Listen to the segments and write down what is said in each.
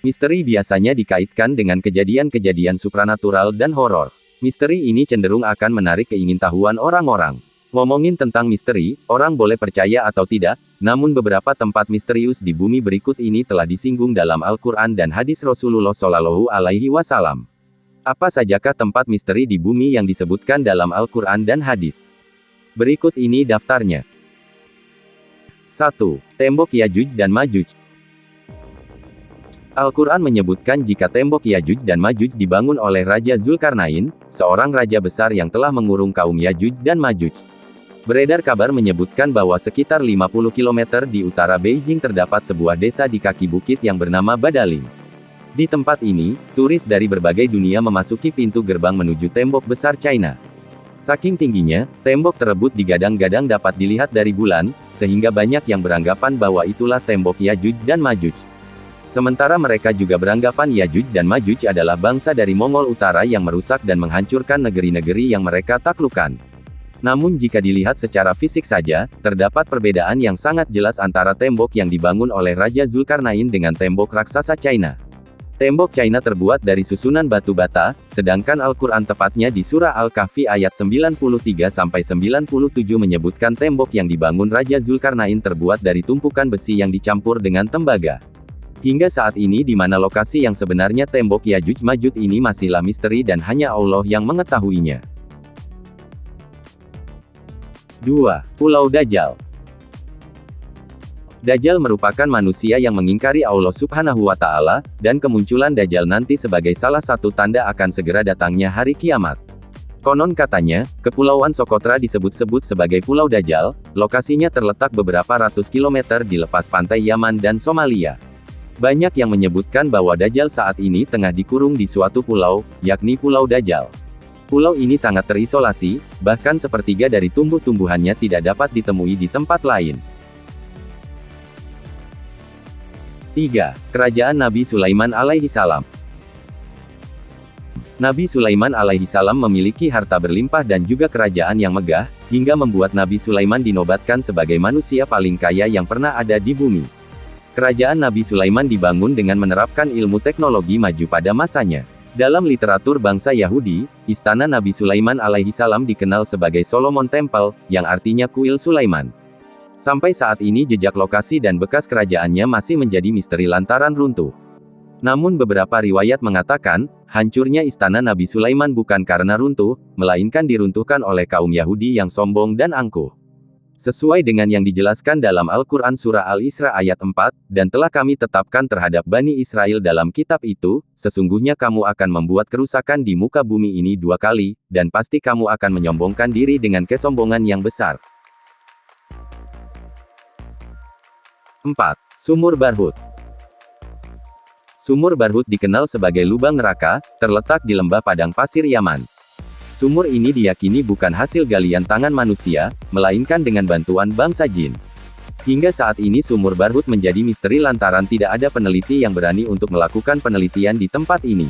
Misteri biasanya dikaitkan dengan kejadian-kejadian supranatural dan horor. Misteri ini cenderung akan menarik keingintahuan orang-orang. Ngomongin tentang misteri, orang boleh percaya atau tidak, namun beberapa tempat misterius di bumi berikut ini telah disinggung dalam Al-Quran dan hadis Rasulullah Shallallahu Alaihi Wasallam. Apa sajakah tempat misteri di bumi yang disebutkan dalam Al-Quran dan hadis? Berikut ini daftarnya. 1. Tembok Yajuj dan Majuj. Al-Quran menyebutkan jika tembok Yajuj dan Majuj dibangun oleh Raja Zulkarnain, seorang raja besar yang telah mengurung kaum Yajuj dan Majuj. Beredar kabar menyebutkan bahwa sekitar 50 km di utara Beijing terdapat sebuah desa di kaki bukit yang bernama Badaling. Di tempat ini, turis dari berbagai dunia memasuki pintu gerbang menuju tembok besar China. Saking tingginya, tembok tersebut digadang-gadang dapat dilihat dari bulan, sehingga banyak yang beranggapan bahwa itulah tembok Yajuj dan Majuj. Sementara mereka juga beranggapan Yajuj dan Majuj adalah bangsa dari Mongol Utara yang merusak dan menghancurkan negeri-negeri yang mereka taklukkan. Namun jika dilihat secara fisik saja, terdapat perbedaan yang sangat jelas antara tembok yang dibangun oleh Raja Zulkarnain dengan tembok raksasa China. Tembok China terbuat dari susunan batu bata, sedangkan Al-Quran tepatnya di Surah Al-Kahfi ayat 93-97 menyebutkan tembok yang dibangun Raja Zulkarnain terbuat dari tumpukan besi yang dicampur dengan tembaga. Hingga saat ini di mana lokasi yang sebenarnya tembok Yajuj Majuj ini masihlah misteri dan hanya Allah yang mengetahuinya. 2. Pulau Dajjal. Dajjal merupakan manusia yang mengingkari Allah Subhanahu wa Ta'ala, dan kemunculan Dajjal nanti sebagai salah satu tanda akan segera datangnya hari kiamat. Konon katanya, Kepulauan Socotra disebut-sebut sebagai Pulau Dajjal, lokasinya terletak beberapa ratus kilometer di lepas pantai Yaman dan Somalia. Banyak yang menyebutkan bahwa Dajjal saat ini tengah dikurung di suatu pulau, yakni Pulau Dajjal. Pulau ini sangat terisolasi, bahkan sepertiga dari tumbuh-tumbuhannya tidak dapat ditemui di tempat lain. 3. Kerajaan Nabi Sulaiman alaihi salam. Nabi Sulaiman alaihi salam memiliki harta berlimpah dan juga kerajaan yang megah, hingga membuat Nabi Sulaiman dinobatkan sebagai manusia paling kaya yang pernah ada di bumi. Kerajaan Nabi Sulaiman dibangun dengan menerapkan ilmu teknologi maju pada masanya. Dalam literatur bangsa Yahudi, istana Nabi Sulaiman alaihi salam dikenal sebagai Solomon Temple, yang artinya kuil Sulaiman. Sampai saat ini jejak lokasi dan bekas kerajaannya masih menjadi misteri lantaran runtuh. Namun beberapa riwayat mengatakan, hancurnya istana Nabi Sulaiman bukan karena runtuh, melainkan diruntuhkan oleh kaum Yahudi yang sombong dan angkuh. Sesuai dengan yang dijelaskan dalam Al-Quran Surah Al-Isra ayat 4, dan telah kami tetapkan terhadap Bani Israel dalam kitab itu, sesungguhnya kamu akan membuat kerusakan di muka bumi ini 2 kali, dan pasti kamu akan menyombongkan diri dengan kesombongan yang besar. 4. Sumur Barhut. Sumur Barhut dikenal sebagai lubang neraka, terletak di lembah padang pasir Yaman. Sumur ini diyakini bukan hasil galian tangan manusia, melainkan dengan bantuan bangsa jin. Hingga saat ini sumur Barhut menjadi misteri lantaran tidak ada peneliti yang berani untuk melakukan penelitian di tempat ini.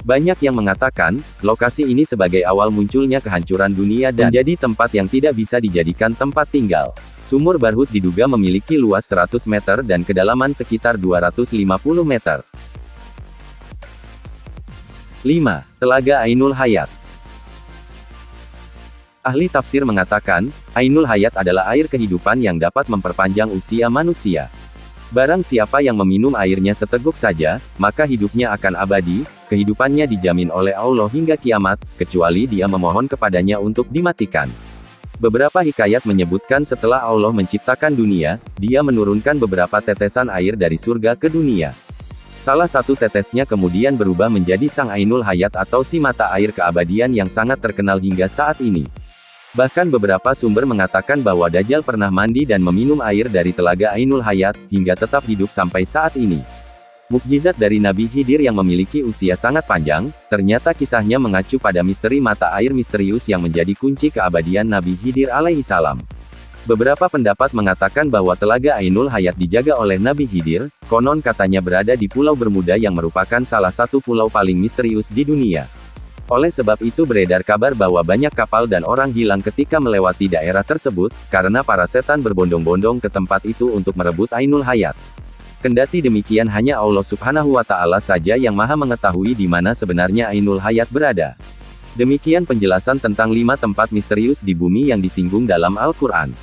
Banyak yang mengatakan, lokasi ini sebagai awal munculnya kehancuran dunia dan menjadi tempat yang tidak bisa dijadikan tempat tinggal. Sumur Barhut diduga memiliki luas 100 meter dan kedalaman sekitar 250 meter. 5. Telaga Ainul Hayat. Ahli tafsir mengatakan, Ainul Hayat adalah air kehidupan yang dapat memperpanjang usia manusia. Barang siapa yang meminum airnya seteguk saja, maka hidupnya akan abadi, kehidupannya dijamin oleh Allah hingga kiamat, kecuali dia memohon kepadanya untuk dimatikan. Beberapa hikayat menyebutkan setelah Allah menciptakan dunia, dia menurunkan beberapa tetesan air dari surga ke dunia. Salah satu tetesnya kemudian berubah menjadi Sang Ainul Hayat atau si mata air keabadian yang sangat terkenal hingga saat ini. Bahkan beberapa sumber mengatakan bahwa Dajjal pernah mandi dan meminum air dari telaga Ainul Hayat, hingga tetap hidup sampai saat ini. Mukjizat dari Nabi Khidir yang memiliki usia sangat panjang, ternyata kisahnya mengacu pada misteri mata air misterius yang menjadi kunci keabadian Nabi Khidir alaihi salam. Beberapa pendapat mengatakan bahwa telaga Ainul Hayat dijaga oleh Nabi Khidir, konon katanya berada di Pulau Bermuda yang merupakan salah satu pulau paling misterius di dunia. Oleh sebab itu beredar kabar bahwa banyak kapal dan orang hilang ketika melewati daerah tersebut, karena para setan berbondong-bondong ke tempat itu untuk merebut Ainul Hayat. Kendati demikian hanya Allah Subhanahu wa Ta'ala saja yang maha mengetahui di mana sebenarnya Ainul Hayat berada. Demikian penjelasan tentang 5 tempat misterius di bumi yang disinggung dalam Al-Quran.